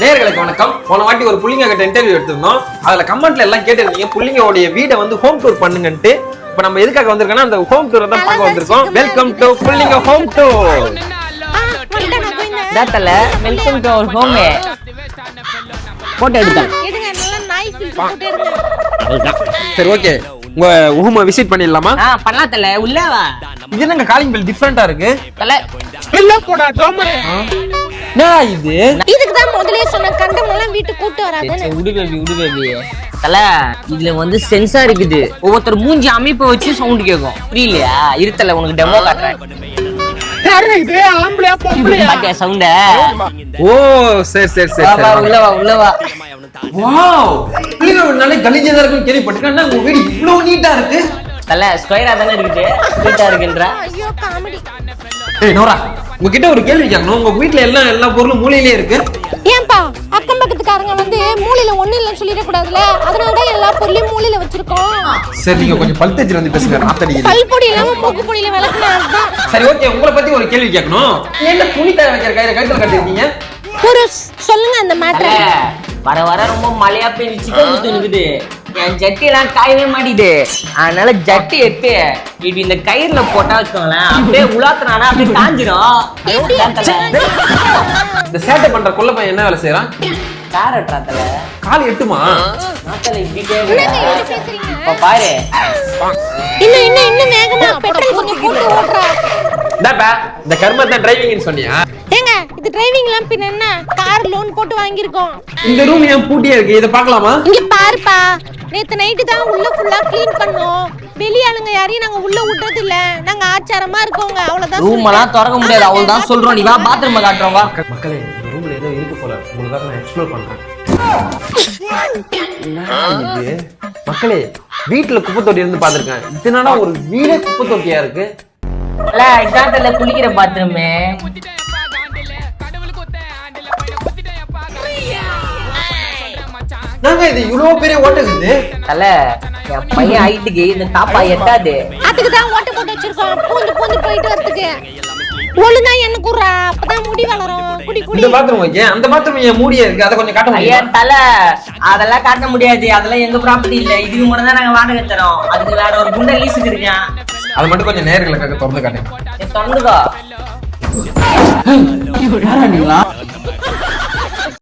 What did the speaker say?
நேயர்களுக்கு வணக்கம். போன வாட்டி ஒரு புள்ளிங்க கிட்ட இன்டர்வியூ எடுத்திருந்தோம். அதுல கமெண்ட்ல எல்லாம் கேட்டிருந்தீங்க புள்ளிங்கோடைய வீடை வந்து ஹோம் டூர் பண்ணுங்கன்ட்டு. இப்ப நம்ம எதுக்காக வந்திருக்கோம்னா அந்த ஹோம் டூரை தான் பார்க்க வந்திருக்கோம். வெல்கம் டு புள்ளிங்க ஹோம் டூர். தல welcome to our home. Photo எடுத்தேன். சரி ஓகே, உங்க ஹோம் விசிட் பண்ணிடலாமா? பண்ணலாம் தல. உள்ள வா. இது என்னங்க காலிங் பெல் டிஃபரெண்டா இருக்கு தல. இல்ல போடா டோமரே. நான் இதுக்கு தான் முதல்லயே சொன்ன கண்டமெல்லாம் வீட்டு கூட்டி வராதே. உடு பேபி தல. இதுல வந்து சென்சார் இருக்குது. ஒவ்வொருத்தர் மூஞ்சி அமைப்பை வச்சு சவுண்ட் கேட்கும். புரியலையா? இருத்தல உனக்கு டெமோ காட்டுறேன். யாரு இது? ஆம்பளையா பொம்பளையா? பாத்தியா சவுண்ட? ஓ சரி சரி சரி. உள்ள வா. வாவ், புள்ளிங்க நல்ல கலீஜா இருக்குன்னு கேள்விப்பட்டிருக்கேன். உங்க வீடு இவ்வளவு நீட்டா இருக்கு. தல ஸ்கொயரா தானே இருக்குது. நீட்டா இருக்குன்ற. ஐயோ காமெடி. ஏய் நோரா, உங்ககிட்ட ஒரு கேள்வி கேட்கணும். உங்க வீட்ல எல்லா பொருளும் மூலையிலே இருக்கு. ஏன்பா அக்கம் பக்கத்துக்காரங்க வந்து மூலையில ஒண்ணு இல்லன்னு சொல்லிட கூடாதுல. அதனால தான் எல்லா பொருளையும் மூலையில வச்சிருக்கோம். சரி நீங்க கொஞ்சம் பல்தேஜ்ல வந்து பேசுங்க. நாத்தடிக்குது. பல்பொடி இல்லாம மூக்கு பொடியில விளக்குனா அதுதான். சரி ஓகே, உங்களை பத்தி ஒரு கேள்வி கேட்கணும். என்ன துணி காய வைக்கிற கயித்துல கட்டிருக்கீங்க? புருஷ் சொல்லுங்க அந்த மேட்டர். வர வர ரொம்ப மழையா பெய்ஞ்சு சிக்கன் குத்து இருக்குது. என் ஜட்டி எல்லாம் காயவே மாட்டிது. அதனால ஜட்டி எடுத்து இப்படி இந்த கயிறுல போட்டா வச்சுக்கோங்களேன், அப்படியே உலாத்துறானா அப்படியே காஞ்சிடும். இந்த சேட்டை பண்ற கொள்ள பையன் என்ன வேலை செய்யறான்? காரட்ராத்தல கால் எட்டுமா? நாத்தல இப்படி கேக்குற. இப்ப பாரு. இன்னும் வேகமா பெட்ரோல் கொஞ்சம் போட்டு ஓட்றா. டப்பா, இந்த கர்மத்தை டிரைவிங்னு சொன்னியா? ஏங்க இது டிரைவிங் எல்லாம் பின்ன என்ன? கார் லோன் போட்டு வாங்கியிருக்கோம். இந்த ரூம் ஏன் பூட்டியா இருக்கு? இத பார்க்கலாமா? இங்க பாருப்பா, நேத்து நைட்டு தான் உள்ள ஃபுல்லா க்ளீன் பண்ணோம். வெளியாளுங்க யாரையும் நாங்க உள்ள விட்டது இல்ல. நாங்க ஆச்சாரமா இருக்கோங்க. அவ்வளவுதான். ரூம் எல்லாம் திறக்க முடியாது. அவ்வளவுதான் சொல்றோம். நீ வா பாத்ரூம் காட்டுறோம் வா. மக்களே, இந்த ரூம்ல ஏதோ இருக்கு போல. உங்களுக்காக நான் எக்ஸ்ப்ளோர் பண்றேன். மக்களே, வீட்டுல குப்பை தொட்டி இருந்து பாத்துருக்கேன். இதனால ஒரு வீடே குப்பை தொட்டியா இருக்கு. இல்ல இதான் தல குளிக்கிற பாத்ரூம். நாங்க இது இவ்வளவு பெரிய ஓட்டை இருக்குது. தல என் பையன் ஹைட்டுக்கு இந்த தாப்பா எட்டாது. அதுக்கு தான் ஓட்ட போட்டு வச்சிருக்கோம். பூந்து போயிட்டு வரதுக்கு. ஒழுங்கா என்ன குறா, அப்பதான் முடி வளரும். குடி இந்த பாத்ரூம் ஓகே, அந்த பாத்ரூம் ஏன் மூடியா இருக்கு? அத கொஞ்சம் காட்ட ஐயா முடியுமா? தல அதெல்லாம் காட்ட முடியாது. அதெல்லாம் எங்க ப்ராப்பர்ட்டி இல்ல. இதுக்கு மட்டும் தான் நாங்க வாடகை தரோம். அதுக்கு வேற ஒரு குண்டை லீஸுக்கு இருக்கேன். அது மட்டும் கொஞ்சம் நேர்களுக்காக திறந்து காட்டுங்க. திறந்துக்கோ. யாரா நீங்களா?